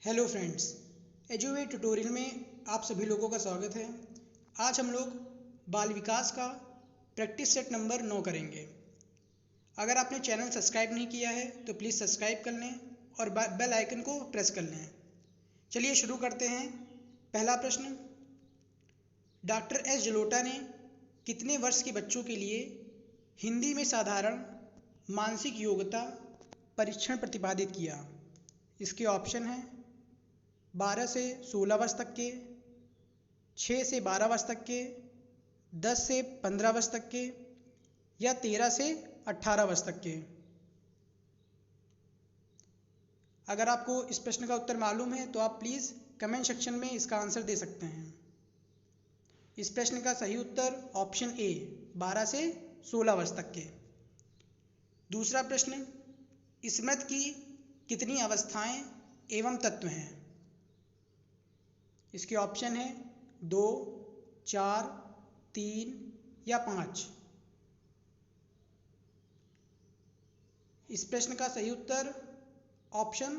Hello friends, एजुवे tutorial में आप सभी लोगों का स्वागत है। आज हम लोग बाल विकास का प्रैक्टिस सेट नंबर 9 करेंगे। अगर आपने चैनल सब्सक्राइब नहीं किया है तो प्लीज़ सब्सक्राइब कर लें और बेल आइकन को प्रेस कर लें। चलिए शुरू करते हैं। पहला प्रश्न, डॉक्टर एस जलोटा ने कितने वर्ष के बच्चों के लिए हिंदी में साधारण मानसिक योग्यता परीक्षण प्रतिपादित किया? इसके ऑप्शन हैं 12 से 16 वर्ष तक के, 6 से 12 वर्ष तक के, 10 से 15 वर्ष तक के या 13 से 18 वर्ष तक के। अगर आपको इस प्रश्न का उत्तर मालूम है तो आप प्लीज़ कमेंट सेक्शन में इसका आंसर दे सकते हैं। इस प्रश्न का सही उत्तर ऑप्शन ए 12 से 16 वर्ष तक के। दूसरा प्रश्न, स्मृति की कितनी अवस्थाएं एवं तत्व हैं? इसके ऑप्शन है 2, 4, 3 या 5। इस प्रश्न का सही उत्तर ऑप्शन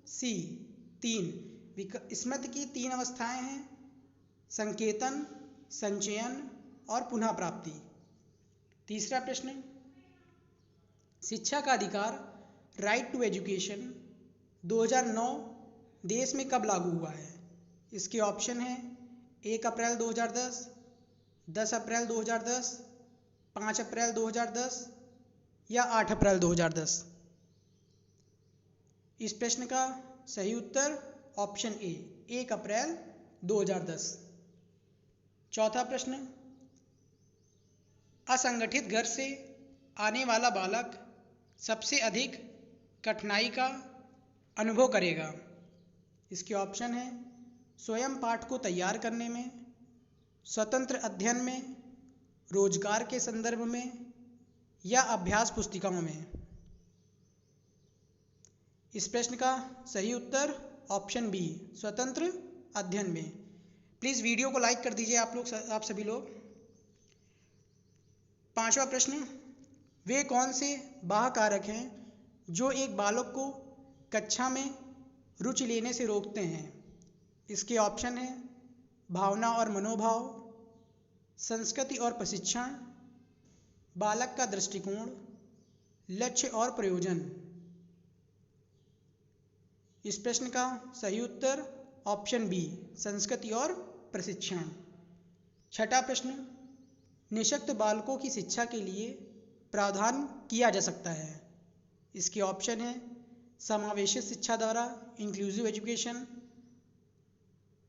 सी 3। स्मृति की 3 अवस्थाएं हैं: संकेतन, संचयन और पुनः प्राप्ति। तीसरा प्रश्न, शिक्षा का अधिकार राइट टू एजुकेशन 2009 देश में कब लागू हुआ है? इसके ऑप्शन है 1 अप्रैल 2010, 10 अप्रैल 2010, 5 अप्रैल 2010 या 8 अप्रैल 2010। इस प्रश्न का सही उत्तर ऑप्शन ए 1 अप्रैल 2010। चौथा प्रश्न, असंगठित घर से आने वाला बालक सबसे अधिक कठिनाई का अनुभव करेगा। इसके ऑप्शन है स्वयं पाठ को तैयार करने में, स्वतंत्र अध्ययन में, रोजगार के संदर्भ में या अभ्यास पुस्तिकाओं में। इस प्रश्न का सही उत्तर ऑप्शन बी स्वतंत्र अध्ययन में। प्लीज़ वीडियो को लाइक कर दीजिए आप सभी लोग। पांचवा प्रश्न, वे कौन से बाह्य कारक हैं जो एक बालक को कक्षा में रुचि लेने से रोकते हैं? इसके ऑप्शन हैं भावना और मनोभाव, संस्कृति और प्रशिक्षण, बालक का दृष्टिकोण, लक्ष्य और प्रयोजन। इस प्रश्न का सही उत्तर ऑप्शन बी संस्कृति और प्रशिक्षण। छठा प्रश्न, निःशक्त बालकों की शिक्षा के लिए प्रावधान किया जा सकता है। इसके ऑप्शन है समावेशित शिक्षा द्वारा, इंक्लूसिव एजुकेशन,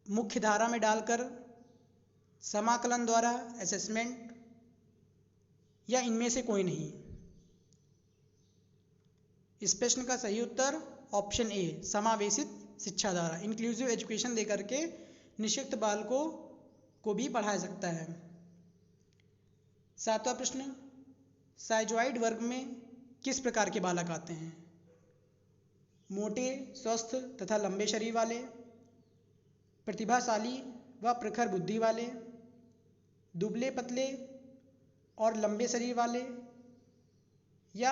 मुख्य धारा में डालकर, समाकलन द्वारा, असेसमेंट या इनमें से कोई नहीं। इस प्रश्न का सही उत्तर ऑप्शन ए समावेशित शिक्षा द्वारा, इंक्लूसिव एजुकेशन देकर के निःशक्त बालकों को भी पढ़ाया सकता है। सातवां प्रश्न, साइजॉइड वर्ग में किस प्रकार के बालक आते हैं? मोटे, स्वस्थ तथा लंबे शरीर वाले, प्रतिभाशाली व प्रखर बुद्धि वाले, दुबले पतले और लंबे शरीर वाले या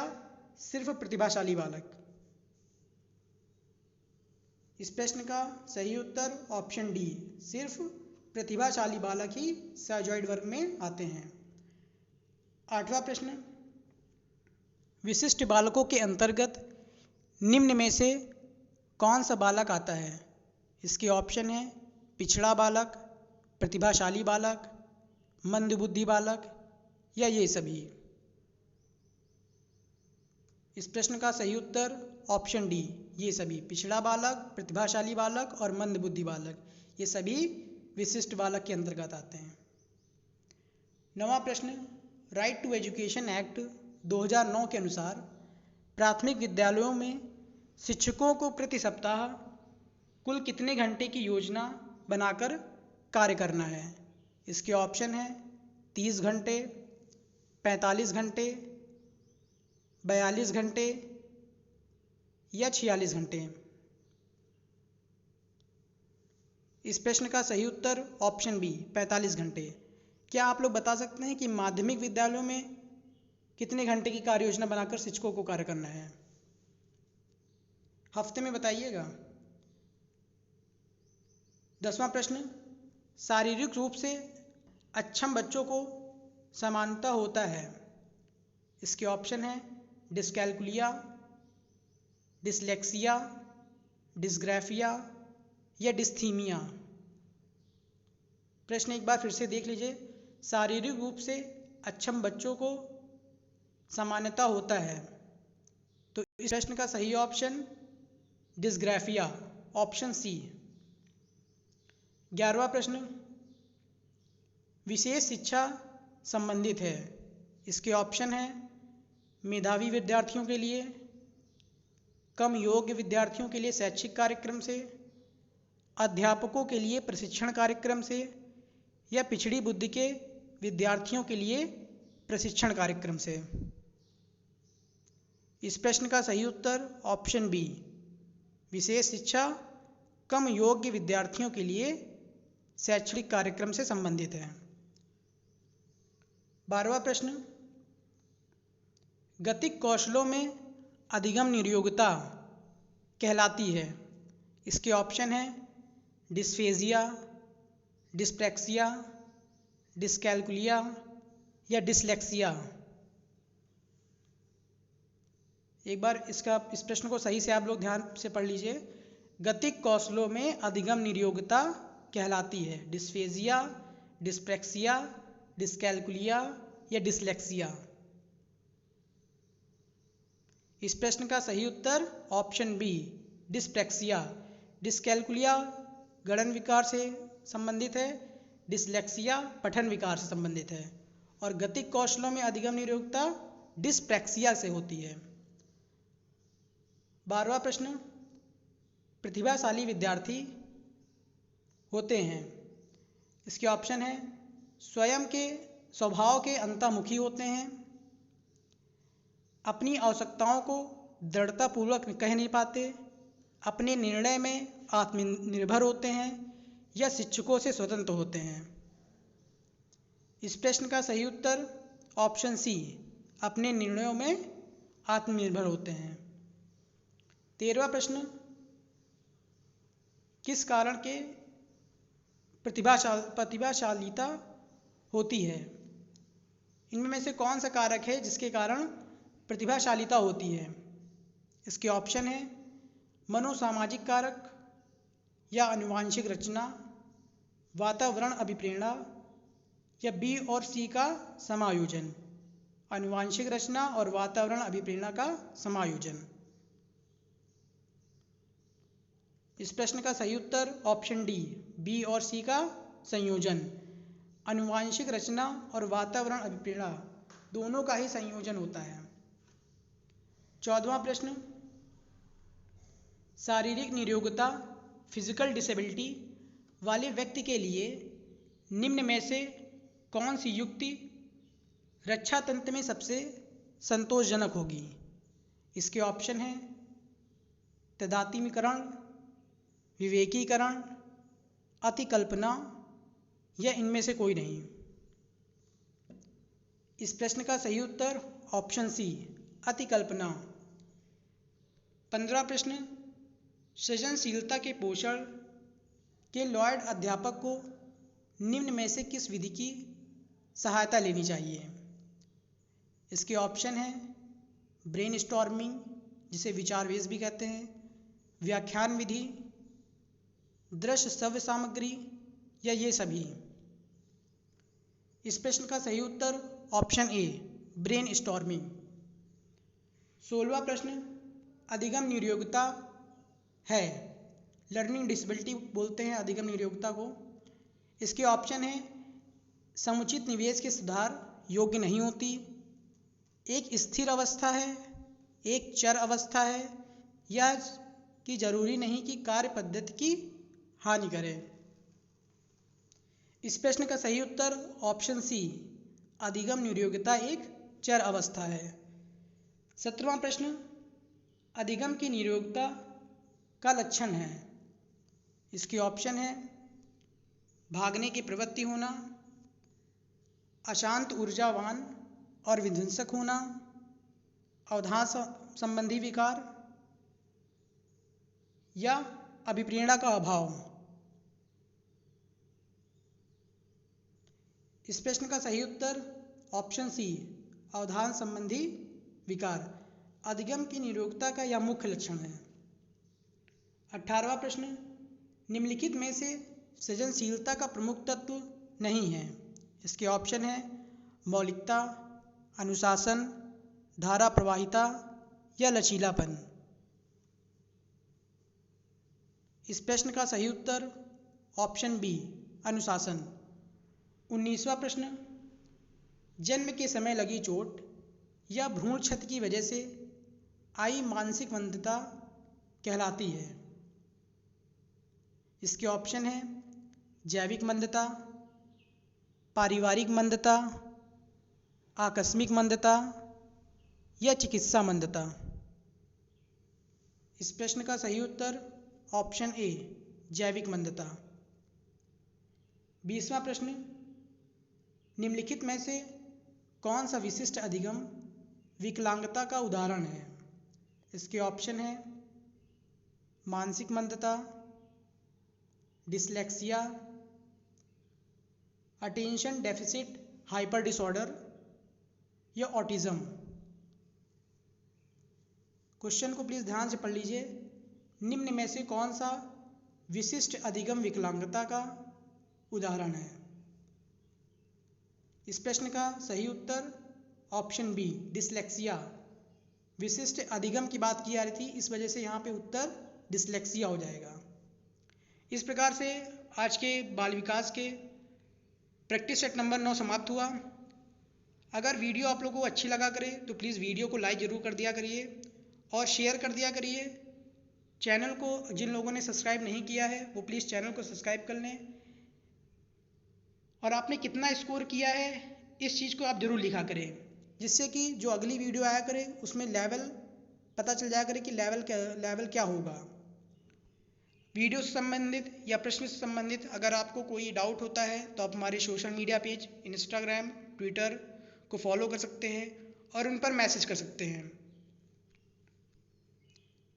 सिर्फ प्रतिभाशाली बालक। इस प्रश्न का सही उत्तर ऑप्शन डी सिर्फ प्रतिभाशाली बालक ही साइजॉइड वर्ग में आते हैं। आठवां प्रश्न, विशिष्ट बालकों के अंतर्गत निम्न में से कौन सा बालक आता है? इसके ऑप्शन है पिछड़ा बालक, प्रतिभाशाली बालक, मंदबुद्धि बालक या ये सभी। इस प्रश्न का सही उत्तर ऑप्शन डी ये सभी, पिछड़ा बालक, प्रतिभाशाली बालक और मंदबुद्धि बालक, ये सभी विशिष्ट बालक के अंतर्गत आते हैं। नवां प्रश्न, राइट टू एजुकेशन एक्ट 2009 के अनुसार प्राथमिक विद्यालयों में शिक्षकों को प्रति सप्ताह कुल कितने घंटे की योजना बनाकर कार्य करना है? इसके ऑप्शन है 30 घंटे, 45 घंटे, 42 घंटे या 46 घंटे। इस प्रश्न का सही उत्तर ऑप्शन बी 45 घंटे। क्या आप लोग बता सकते हैं कि माध्यमिक विद्यालयों में कितने घंटे की कार्य योजना बनाकर शिक्षकों को कार्य करना है? हफ्ते में बताइएगा। 10वां प्रश्न, शारीरिक रूप से अक्षम बच्चों को समानता होता है। इसके ऑप्शन हैं डिस्कैल्कुलिया, डिसलेक्सिया, डिस्ग्राफिया या डिस्थीमिया। प्रश्न एक बार फिर से देख लीजिए। शारीरिक रूप से अक्षम बच्चों को समानता होता है, तो इस प्रश्न का सही ऑप्शन डिस्ग्राफिया, ऑप्शन सी। 11वां प्रश्न, विशेष शिक्षा संबंधित है। इसके ऑप्शन है मेधावी विद्यार्थियों के लिए, कम योग्य विद्यार्थियों के लिए शैक्षिक कार्यक्रम से, अध्यापकों के लिए प्रशिक्षण कार्यक्रम से या पिछड़ी बुद्धि के विद्यार्थियों के लिए प्रशिक्षण कार्यक्रम से। इस प्रश्न का सही उत्तर ऑप्शन बी, विशेष शिक्षा कम योग्य विद्यार्थियों के लिए शैक्षणिक कार्यक्रम से संबंधित है। 12वां प्रश्न, गतिक कौशलों में अधिगम निर्योग्यता कहलाती है। इसके ऑप्शन हैं डिस्फेजिया, डिस्प्रैक्सिया, डिस्कैल्कुलिया या डिसलेक्सिया। एक बार इस प्रश्न को सही से आप लोग ध्यान से पढ़ लीजिए। गतिक कौशलों में अधिगम निर्योग्यता कहलाती है डिस्फेजिया, डिस्प्रैक्सिया, डिस्कैल्कुलिया या डिसलेक्सिया। इस प्रश्न का सही उत्तर ऑप्शन बी, डिस्प्रैक्सिया। डिस्कैल्कुलिया गणन विकार से संबंधित है, डिसलेक्सिया पठन विकार से संबंधित है और गतिक कौशलों में अधिगम निर्योग्यता डिस्प्रैक्सिया से होती है। 12वां प्रश्न, प्रतिभाशाली विद्यार्थी होते हैं। इसके ऑप्शन है स्वयं के स्वभाव के अंतर्मुखी होते हैं, अपनी आवश्यकताओं को दृढ़तापूर्वक कह नहीं पाते, अपने निर्णय में आत्मनिर्भर होते हैं या शिक्षकों से स्वतंत्र होते हैं। इस प्रश्न का सही उत्तर ऑप्शन सी, अपने निर्णयों में आत्मनिर्भर होते हैं। 13वां प्रश्न, किस कारण के प्रतिभाशालीता होती है। इनमें से कौन सा कारक है जिसके कारण प्रतिभाशालीता होती है। इसके ऑप्शन है मनोसामाजिक कारक या आनुवांशिक रचना, वातावरण अभिप्रेरणा या बी और सी का समायोजन। आनुवांशिक रचना और वातावरण अभिप्रेरणा का समायोजन। इस प्रश्न का सही उत्तर ऑप्शन डी, बी और सी का संयोजन। आनुवांशिक रचना और वातावरण अभिप्रेरणा दोनों का ही संयोजन होता है। 14वां प्रश्न, शारीरिक निरोगता फिजिकल डिसेबिलिटी वाले व्यक्ति के लिए निम्न में से कौन सी युक्ति रक्षा तंत्र में सबसे संतोषजनक होगी। इसके ऑप्शन हैं तदात्मीकरण, विवेकीकरण, अतिकल्पना या इनमें से कोई नहीं। इस प्रश्न का सही उत्तर ऑप्शन सी, अतिकल्पना। 15वां प्रश्न, सृजनशीलता के पोषण के लॉयड अध्यापक को निम्न में से किस विधि की सहायता लेनी चाहिए। इसके ऑप्शन हैं ब्रेनस्टॉर्मिंग, जिसे विचारवेश भी कहते हैं, व्याख्यान विधि, दृश्य श्रव्य सामग्री या ये सभी। इस प्रश्न का सही उत्तर ऑप्शन ए, ब्रेनस्टॉर्मिंग। 16वां प्रश्न, अधिगम निर्योग्यता है, लर्निंग डिसेबिलिटी बोलते हैं अधिगम निर्योग्यता को। इसके ऑप्शन है समुचित निवेश के सुधार योग्य नहीं होती, एक स्थिर अवस्था है, एक चर अवस्था है या कि जरूरी नहीं कि कार्य पद्धति की हानि करे। इस प्रश्न का सही उत्तर ऑप्शन सी, अधिगम निर्योग्यता एक चर अवस्था है। 17वां प्रश्न, अधिगम की निर्योग्यता का लक्षण है। इसके ऑप्शन है भागने की प्रवृत्ति होना, अशांत ऊर्जावान और विध्वंसक होना, अवधान संबंधी विकार या अभिप्रेरणा का अभाव। इस प्रश्न का सही उत्तर ऑप्शन सी, अवधान संबंधी विकार अधिगम की निरोगता का यह मुख्य लक्षण है। 18वां प्रश्न, निम्नलिखित में से सृजनशीलता का प्रमुख तत्व नहीं है। इसके ऑप्शन है मौलिकता, अनुशासन, धारा प्रवाहिता या लचीलापन। इस प्रश्न का सही उत्तर ऑप्शन बी, अनुशासन। 19वां प्रश्न, जन्म के समय लगी चोट या भ्रूण क्षति की वजह से आई मानसिक मंदता कहलाती है। इसके ऑप्शन है जैविक मंदता, पारिवारिक मंदता, आकस्मिक मंदता या चिकित्सा मंदता। इस प्रश्न का सही उत्तर ऑप्शन ए, जैविक मंदता। 20वां प्रश्न, निम्नलिखित में से कौन सा विशिष्ट अधिगम विकलांगता का उदाहरण है। इसके ऑप्शन है मानसिक मंदता, dyslexia, attention deficit hyper disorder या ऑटिज्म। क्वेश्चन को प्लीज ध्यान से पढ़ लीजिए। निम्न में से कौन सा विशिष्ट अधिगम विकलांगता का उदाहरण है। इस प्रश्न का सही उत्तर ऑप्शन बी, डिसलेक्सिया। विशिष्ट अधिगम की बात की जा रही थी, इस वजह से यहाँ पे उत्तर डिसलेक्सिया हो जाएगा। इस प्रकार से आज के बाल विकास के प्रैक्टिस सेट नंबर 9 समाप्त हुआ। अगर वीडियो आप लोगों को अच्छी लगा करे तो प्लीज़ वीडियो को लाइक ज़रूर कर दिया करिए और शेयर कर दिया करिए। चैनल को जिन लोगों ने सब्सक्राइब नहीं किया है वो प्लीज़ चैनल को सब्सक्राइब कर लें और आपने कितना स्कोर किया है इस चीज़ को आप ज़रूर लिखा करें, जिससे कि जो अगली वीडियो आया करे उसमें लेवल पता चल जाया करे कि लेवल क्या होगा। वीडियो से संबंधित या प्रश्न से संबंधित अगर आपको कोई डाउट होता है तो आप हमारे social media page Instagram, Twitter को फॉलो कर सकते हैं और उन पर मैसेज कर सकते हैं।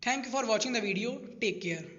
Thank you for watching the video. Take care.